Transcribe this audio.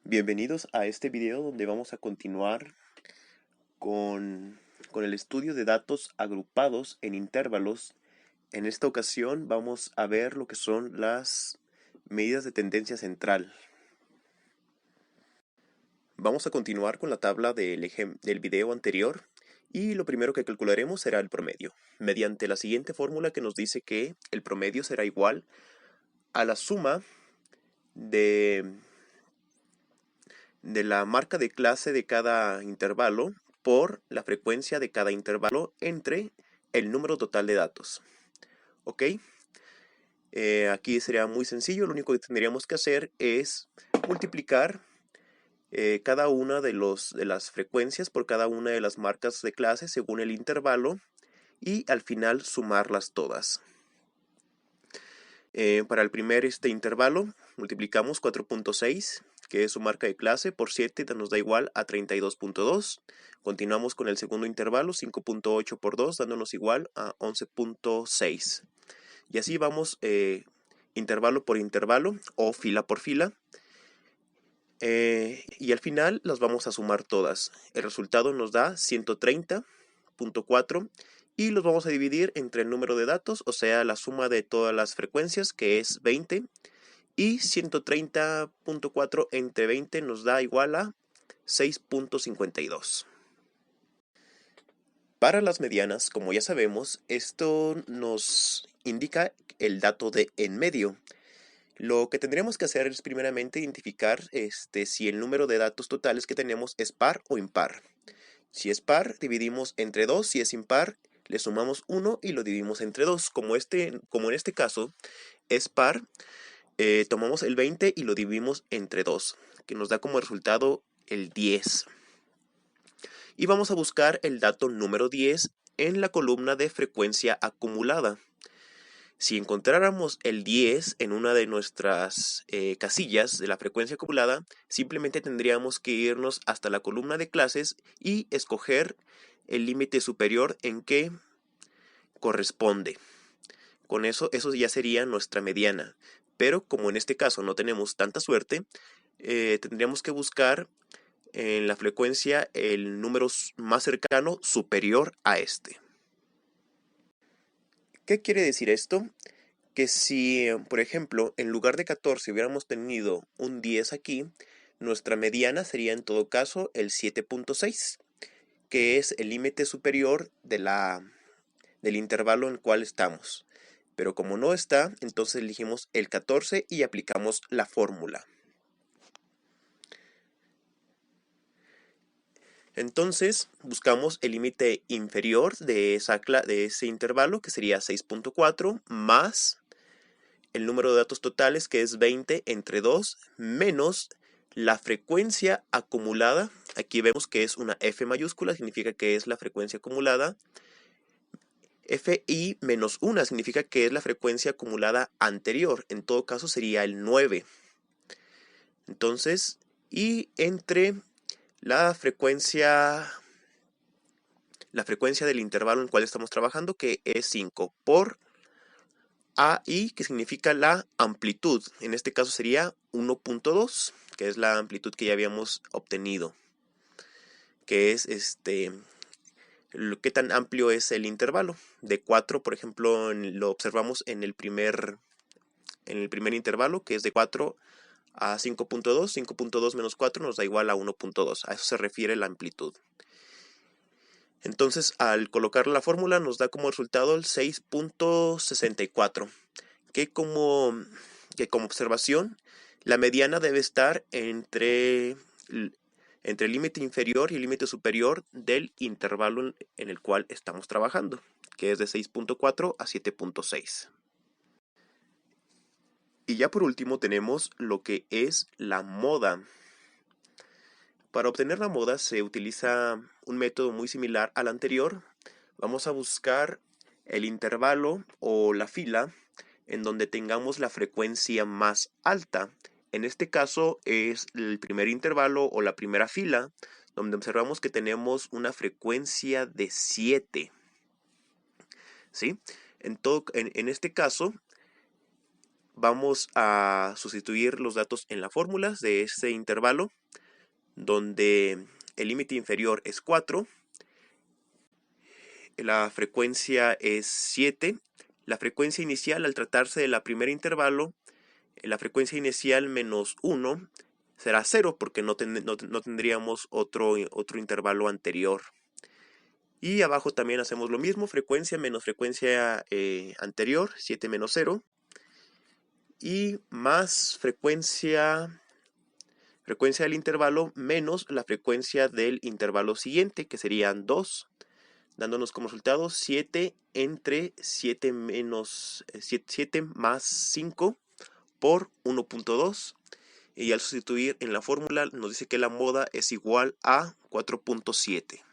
Bienvenidos a este video donde vamos a continuar con el estudio de datos agrupados en intervalos. En esta ocasión vamos a ver lo que son las medidas de tendencia central. Vamos a continuar con la tabla del video anterior y lo primero que calcularemos será el promedio, mediante la siguiente fórmula que nos dice que el promedio será igual a la suma de la marca de clase de cada intervalo por la frecuencia de cada intervalo entre el número total de datos. ¿Ok? Aquí sería muy sencillo, lo único que tendríamos que hacer es multiplicar cada una de las frecuencias por cada una de las marcas de clase según el intervalo y al final sumarlas todas. Para el primer intervalo multiplicamos 4.6, que es su marca de clase, por 7 nos da igual a 32.2. Continuamos con el segundo intervalo, 5.8 por 2, dándonos igual a 11.6. Y así vamos intervalo por intervalo o fila por fila. Y al final las vamos a sumar todas. El resultado nos da 130.4 y los vamos a dividir entre el número de datos, o sea, la suma de todas las frecuencias, que es 20. Y 130.4 entre 20 nos da igual a 6.52. Para las medianas, como ya sabemos, esto nos indica el dato de en medio. Lo que tendríamos que hacer es primeramente identificar si el número de datos totales que tenemos es par o impar. Si es par, dividimos entre 2. Si es impar, le sumamos 1 y lo dividimos entre 2. Como en este caso es par, tomamos el 20 y lo dividimos entre 2, que nos da como resultado el 10. Y vamos a buscar el dato número 10 en la columna de frecuencia acumulada. Si encontráramos el 10 en una de nuestras casillas de la frecuencia acumulada, simplemente tendríamos que irnos hasta la columna de clases y escoger el límite superior en que corresponde. Con eso ya sería nuestra mediana. Pero como en este caso no tenemos tanta suerte, tendríamos que buscar en la frecuencia el número más cercano superior a este. ¿Qué quiere decir esto? Que si, por ejemplo, en lugar de 14 hubiéramos tenido un 10 aquí, nuestra mediana sería en todo caso el 7.6, que es el límite superior del intervalo en el cual estamos. Pero como no está, entonces elegimos el 14 y aplicamos la fórmula. Entonces buscamos el límite inferior de ese intervalo, que sería 6.4, más el número de datos totales, que es 20 entre 2, menos la frecuencia acumulada. Aquí vemos que es una F mayúscula, significa que es la frecuencia acumulada. Fi menos 1 significa que es la frecuencia acumulada anterior. En todo caso sería el 9. Entonces, y entre la frecuencia del intervalo en el cual estamos trabajando, que es 5, por AI, que significa la amplitud. En este caso sería 1.2, que es la amplitud que ya habíamos obtenido. Que es qué tan amplio es el intervalo. De 4, por ejemplo, lo observamos en el primer intervalo, que es de 4 a 5.2. 5.2 menos 4 nos da igual a 1.2. A eso se refiere la amplitud. Entonces, al colocar la fórmula nos da como resultado el 6.64, que como observación, la mediana debe estar entre el límite inferior y el límite superior del intervalo en el cual estamos trabajando, que es de 6.4 a 7.6. Y ya por último tenemos lo que es la moda. Para obtener la moda se utiliza un método muy similar al anterior. Vamos a buscar el intervalo o la fila en donde tengamos la frecuencia más alta. En este caso es el primer intervalo o la primera fila, donde observamos que tenemos una frecuencia de 7. ¿Sí? En este caso, vamos a sustituir los datos en la fórmula de este intervalo, donde el límite inferior es 4, la frecuencia es 7, la frecuencia inicial al tratarse del primer intervalo, la frecuencia inicial menos 1 será 0 porque no tendríamos otro intervalo anterior. Y abajo también hacemos lo mismo, frecuencia menos frecuencia anterior, 7 menos 0, y más frecuencia del intervalo menos la frecuencia del intervalo siguiente, que serían 2, dándonos como resultado 7 entre 7 más 5 por 1.2. Y al sustituir en la fórmula nos dice que la moda es igual a 4.7.